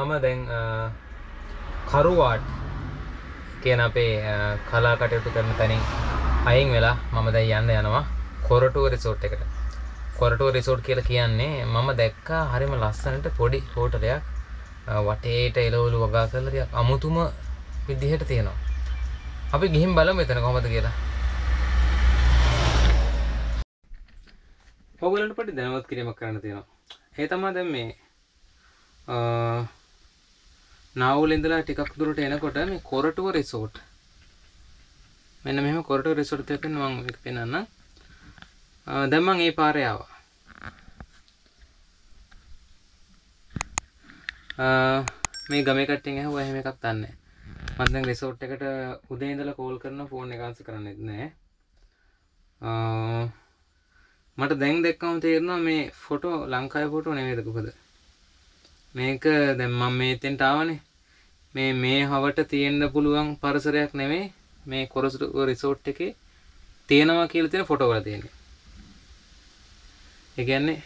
මම දැන් කරුවාඩ් කියන අපේ කලා කටයුතු කරන තැනින් අයින් වෙලා මම දැන් යනවා කොරටුව රිසෝට් එකට. කොරටුව රිසෝට් කියලා කියන්නේ මම දැක්කා හරිම ලස්සනට පොඩි හෝටලයක් වටේට එළවලු වගා කරලා ටිකක් අමුතුම විදිහට තියෙනවා. අපි ගිහින් බලමු එතන කොහමද කියලා. ඔයගොල්ලන්ට පොඩි දැනුවත් කිරීමක් කරන්න තියෙනවා. ඒ තමයි දැන් මේ නාවුල ඉඳලා ටිකක් දුරට එනකොට මේ කොරටුව රිසෝට්. මෙන්න මෙහෙම කොරටුව රිසෝට් එකක් මම මේක පෙන්නන්නම්. දැන් මම මේ පාරේ ආවා. මේ ගමේ කට්ටියන් ඇහුවා එහෙම එකක් දන්නේ නැහැ. මම දැන් රිසෝට් එකට උදේ ඉඳලා කෝල් කරනවා ෆෝන් එක ආන්සර් කරන්නේත් නැහැ. මට දැන් දැක්කම තේරෙනවා මේ ෆොටෝ ලංකාවේ ෆොටෝ නෙමෙයිද කොහොද? මේක දැන් මම මේතෙන්ට ආවනේ. මේ හවට තියෙන්න පුළුවන් පරිසරයක් නෙමෙයි මේ කොරටුව රිසෝට් එකේ තියෙනවා කියලා තියෙන ෆොටෝ වල තියෙන්නේ. ඒ කියන්නේ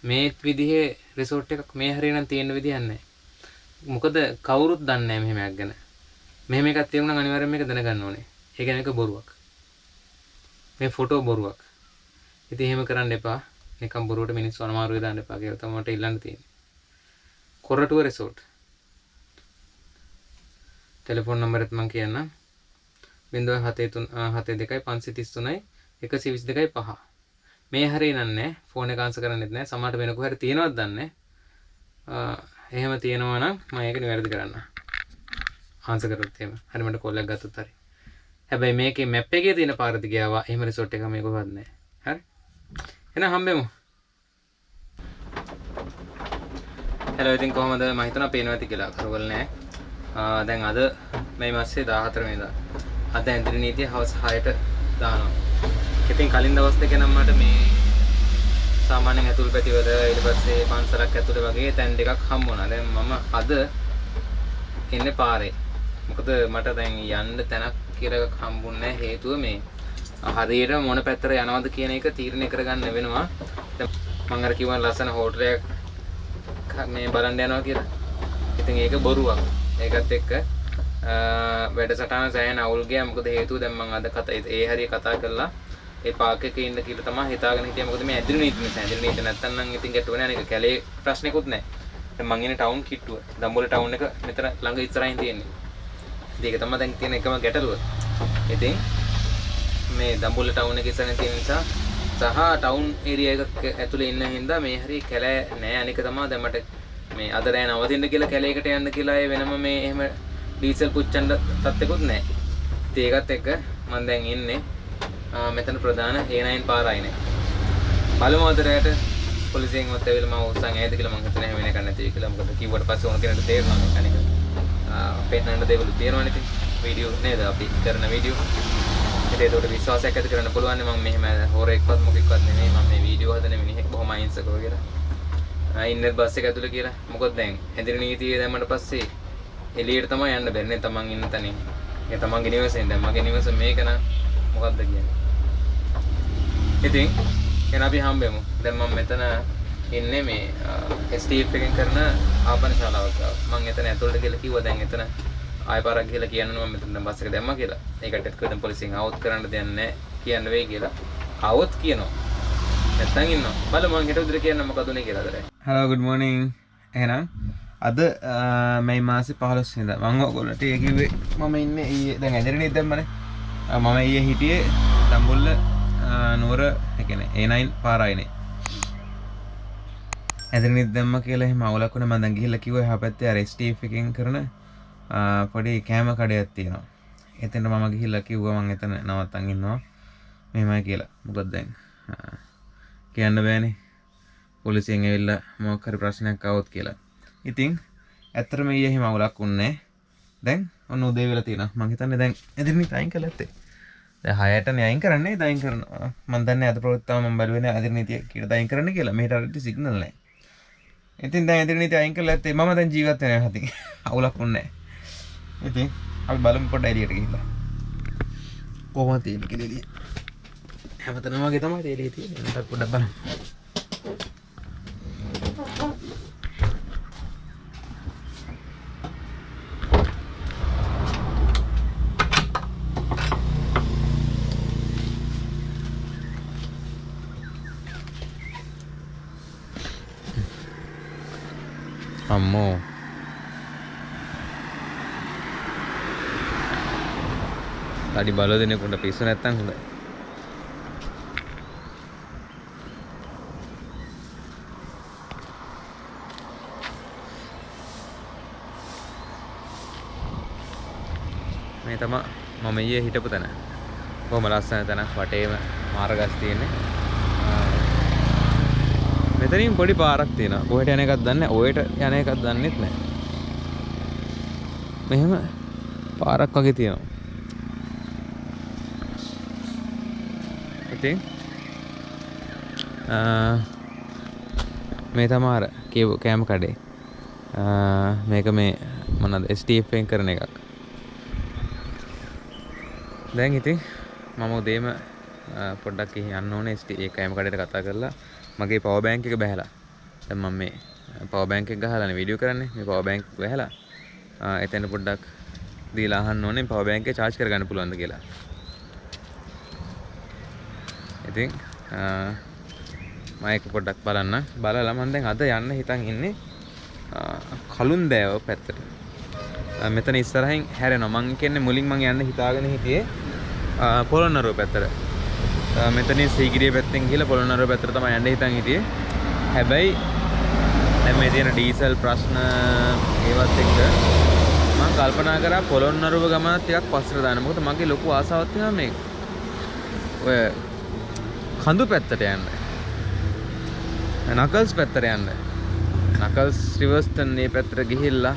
මේ විදිහේ රිසෝට් එකක් මේ හරිය නම් තියෙන්න විදිහක් නැහැ. මොකද කවුරුත් දන්නේ නැහැ මෙහෙම එකක් ගැන. මෙහෙම එකක් තියෙනවා නම් අනිවාර්යයෙන් මේක දැනගන්න ඕනේ. ඒ කියන්නේ ඒක බොරුවක්. මේ ෆොටෝ බොරුවක්. ඉතින් එහෙම කරන්න එපා. නිකම් බොරුවට මිනිස්සු අමාරුවේ දාන්න එපා කියලා තමයි මට ඉල්ලන්න තියෙන්නේ. කොරටුව රිසෝට්. ටෙලිෆෝන් නම්බරෙත් මම කියන්නම්. 073 මේ හරිය නන්නේ ෆෝන් එක ආන්සර් කරන්නෙත් නැහැ. සමහරට වෙන කොහරි තියෙනවද දන්නේ නැහැ. එහෙම තියෙනවා නම් මම ඒක නිවැරදි කරන්න. ආන්සර් කරොත් එහෙම. හරි මට කෝල් එකක් ගත්තොත් හරි. හැබැයි මේකේ මැප් එකේ තියෙන පාර දිගේ ආවා. එහෙම රිසෝට් එකක් මේක කොහොමද නැහැ. හරි. එහෙනම් හම්බෙමු. හෙලෝ ඉතින් කොහමද මම හිතනවා පේනවා ඇති කියලා කරවල නැහැ. දැන් අද මේ මාසේ 14 වෙනිදා. අද ඇන්දරි නීතිය හවස් 6ට දානවා. ඉතින් කලින් දවස් දෙක නම් මට මේ සාමාන්‍යයෙන් ඇතුල් පැතිවල ඊට පස්සේ පන්සලක් ඇතුලේ වගේ තැන් දෙකක් හම්බ වුණා. දැන් මම අද ඉන්නේ පාරේ. මොකද මට දැන් යන්න තැනක් කියලා එකක් හම්බුන්නේ නැහැ. හේතුව මේ හරියට මොන පැත්තට යනවද කියන එක තීරණය කරගන්න වෙනවා. දැන් මම අර කිව්වා ලස්සන හෝටලයක් මේ බලන්න යනවා කියලා. ඉතින් ඒක බොරුවක්. ඒකත් එක්ක වැඩසටහන සෑහෙන අවුල් ගියා. මොකද හේතුව දැන් මම අද ඒ හරිය කතා කරලා ඒ පාක් එකේ ඉන්න කියලා තමයි හිතාගෙන හිටියේ. මොකද මේ ඇදිරි නීති නිසා. ඇදිරි නීති නැත්තම් නම් ඉතින් ගැටුව නෑ නේද? කැලේ ප්‍රශ්නෙකුත් නෑ. දැන් මං ඉන්නේ ටවුන් කිට්ටුව. දම්බුල්ල ටවුන් එක මෙතන ළඟ ඉස්සරහින් තියෙන්නේ. ඉතින් ඒක තමයි දැන් තියෙන එකම ගැටලුව. ඉතින් මේ දම්බුල්ල ටවුන් එක ඉස්සරහින් තියෙන නිසා සහ ටවුන් ඒරියා එකක ඇතුලේ ඉන්න හින්දා මේ හරිය කැලෑ නෑ. අනික තමයි දැන් මට මේ අද රෑ නවතින්න කියලා කැලේකට යන්න කියලා ඒ වෙනම මේ එහෙම ඩීසල් පුච්චන්න තත්ත්වෙකුත් නෑ. ඉතින් ඒකත් එක්ක මම දැන් ඉන්නේ මෙතන ප්‍රධාන A9 පාරයිනේ. බලමු අද රැට පොලිසියෙන් ඔත් ඇවිල්ලා මම උස්සන් ඇයිද කියලා මම හිතන්නේ එහෙම වෙන කන්නේ කියලා. මොකද කිව්වට පස්සේ ඕන කෙනෙක්ට තේරෙනවා මේක අනික. පෙන්නන්න දේවල් තියෙනවනේ ඉතින්. වීඩියෝ නේද අපි කරන වීඩියෝ. ඒකට විශ්වාසයක් ඇති කරන්න පුළුවන් නේ මම මෙහෙම හොරෙක්වත් මොකෙක්වත් නෙමෙයි. මම මේ වීඩියෝ හදන මිනිහෙක් බොහොම අහිංසකව කියලා. ඉන්නේ බස් එක ඇතුලේ කියලා. මොකද දැන් ඇදිරි නීතිය දැම්මට පස්සේ එළියට තමයි යන්න බැන්නේ තමන් ඉන්න තැනින්. ඒ තමන්ගේ නිවසෙන්. දැන් මගේ නිවස මේක නම් මොකද්ද කියන්නේ. ඉතින් එන අපි හම්බෙමු. දැන් මම මෙතන ඉන්නේ මේ ස්ටීප් එකෙන් කරන ආපන ශාලාවක් ගාව. මම එතන ඇතුළට ගිහලා කිව්වා දැන් එතන ආය පාරක් ගිහලා කියනවා මම මෙතන බස් එක දැම්මා කියලා. ඒකට කිව්වා දැන් පොලිසියෙන් අවුට් කරන්න දෙයක් නැහැ කියන්න වෙයි කියලා. අවුට් කියනවා. නැත්තම් ඉන්නවා. බලමු මම හෙට උදේ කියන්න මොකද උනේ කියලා අදට. hello good morning. එහෙනම් අද මේ මාසේ 15 වෙනිදා මම ඔයගොල්ලන්ට කිව්වේ මම ඉන්නේ ඊයේ දැන් ඇදරි නේද දැම්මනේ. මම ඊයේ හිටියේ දම්බුල්ල නුවර ඒ කියන්නේ A9 පාරයිනේ. ඇදරි නේද දැම්ම කියලා එහෙම අවුලක් වුණා. මම දැන් ගිහිල්ලා කිව්වා එහා පැත්තේ අර STF එකෙන් කරන පොඩි කැම කඩයක් තියෙනවා. එතන මම ගිහිල්ලා කිව්වා මම එතන නවත්තන් ඉන්නවා. මෙහෙමයි කියලා. මොකද දැන් කියන්න බෑනේ. පොලිසියෙන් ඇවිල්ලා මොකක් හරි ප්‍රශ්නයක් ආවොත් කියලා. ඉතින් ඇත්තටම ඊයේ එහෙම අවුලක් වුණේ නැහැ. දැන් ඔන්න උදේ වෙලා තියෙනවා. මම හිතන්නේ දැන් එදිනෙත් අයින් කළා ඇත්තේ. දැන් 6ටනේ අයින් කරන්නේ. අයින් කරනවා. මම දන්නේ අද ප්‍රවෘත්තාව මම බැලුවේ නෑ අදිරනීතිය කීයට අයින් කරන්න කියලා. මෙහෙට අර සිග්නල් නැහැ. ඉතින් දැන් අදිරනීතිය අයින් කළා ඇත්තේ. මම දැන් ජීවත් වෙනවා හතින්. අවුලක් වුණේ නැහැ. ඉතින් අපි බලමු පොඩ්ඩක් එළියට ගිහිල්ලා. කොහොමද තියෙන්නේ කියලා එළිය. හැමතැනම වගේ තමයි එළිය තියෙන්නේ. මට පොඩ්ඩක් බලන්න. අම්මෝ තඩි බල දෙනෙකුට පිස්සු නැත්තම් හොඳයි. මේ තමයි මම ඊයේ හිටපු තැන. කොහොම ලස්සන තැනක් වටේම මාර්ගස් තියෙන්නේ. මෙතනින් පොඩි පාරක් තියෙනවා. කොහෙට යන එකක්ද දන්නේ නැහැ. ඔයට යන එකක්ද දන්නෙත් නැහැ. මෙහෙම පාරක් වගේ තියෙනවා. ඉතින් මේ තමයි අර කෑම කඩේ. මේක මේ මොනවාද STF එකෙන් කරන එකක්. දැන් ඉතින් මම උදේම පොඩ්ඩක් යන්න ඕනේ ඒ කෑම කඩේට කතා කරලා මගේ පවර් බැංක් එක බැහැලා. දැන් මම මේ පවර් බැංක් එක ගහලානේ වීඩියෝ කරන්නේ. මේ පවර් බැංක් බැහැලා එතන පොඩ්ඩක් දීලා අහන්න ඕනේ පවර් බැංක් එක charge කරගන්න පුළුවන්ද කියලා. ඉතින් මම ඒක පොඩ්ඩක් බලන්න. බලලා මම දැන් අද යන්න හිතන් ඉන්නේ කලුන්දෑව පැත්තට. මෙතන ඉස්සරහින් හැරෙනවා. මං කියන්නේ මුලින් මං යන්න හිතාගෙන හිටියේ පොළොන්නරුව පැත්තට. මෙතනින් සීගිරිය පැත්තෙන් ගිහලා පොළොන්නරුව පැත්තට තමයි යන්න හිතන් හිටියේ. හැබැයි දැන් මේ තියෙන ඩීසල් ප්‍රශ්න ඒවත් එක්ක මම කල්පනා කරා පොළොන්නරුව ගමන ටිකක් පස්සට දාන්න. මොකද මගේ ලොකු ආසාවක් තියෙනවා මේ ඔය කඳු පැත්තට යන්න. නකල්ස් පැත්තට යන්න. නකල්ස් රිවර්ස්ටන් මේ පැත්තට ගිහිල්ලා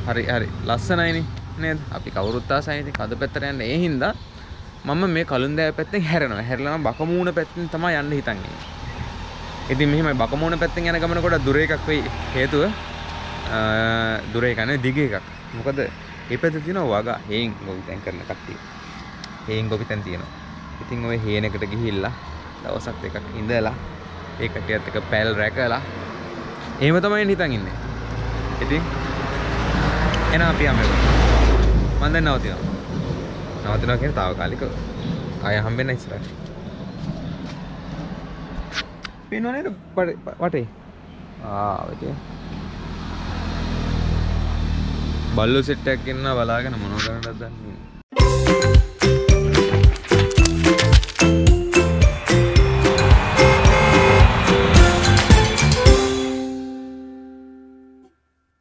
හරි ලස්සනයිනේ නේද? අපි කවුරුත් ආසයි ඉතින් කඳු පැත්තට යන්න. ඒ හින්දා මම මේ කලුන්දෑව පැත්තෙන් හැරෙනවා. හැරලා මම බකමූණ පැත්තෙන් තමයි යන්න හිතන්නේ. ඉතින් මෙහෙමයි බකමූණ පැත්තෙන් යන ගමන කොට දුර එකක් වෙයි. හේතුව දුර එක නෙවෙයි දිග එකක්. මොකද මේ පැත්තේ තියෙනවා වගා හේන් ගොවිතැන් කරන කට්ටිය. හේන් ගොවිතැන් තියෙනවා. ඉතින් ওই හේනකට ගිහිල්ලා දවසක් දෙකක් ඉඳලා ඒ කට්ටියත් එක්ක පැල් රැකලා එහෙම තමයි හිතන් ඉන්නේ. ඉතින් එන අපි යමු. මම දැන් නවතිනවා. නවතිනවා කියන්නේ తాවකාලිකව. ආය හම්බෙන්න ඉස්සරහ. පේනව නේද වටේ? ඉතින් බල්ලෝ සෙට් එකක් ඉන්නවා බලාගෙන මොනව කරන්නද දන්නේ.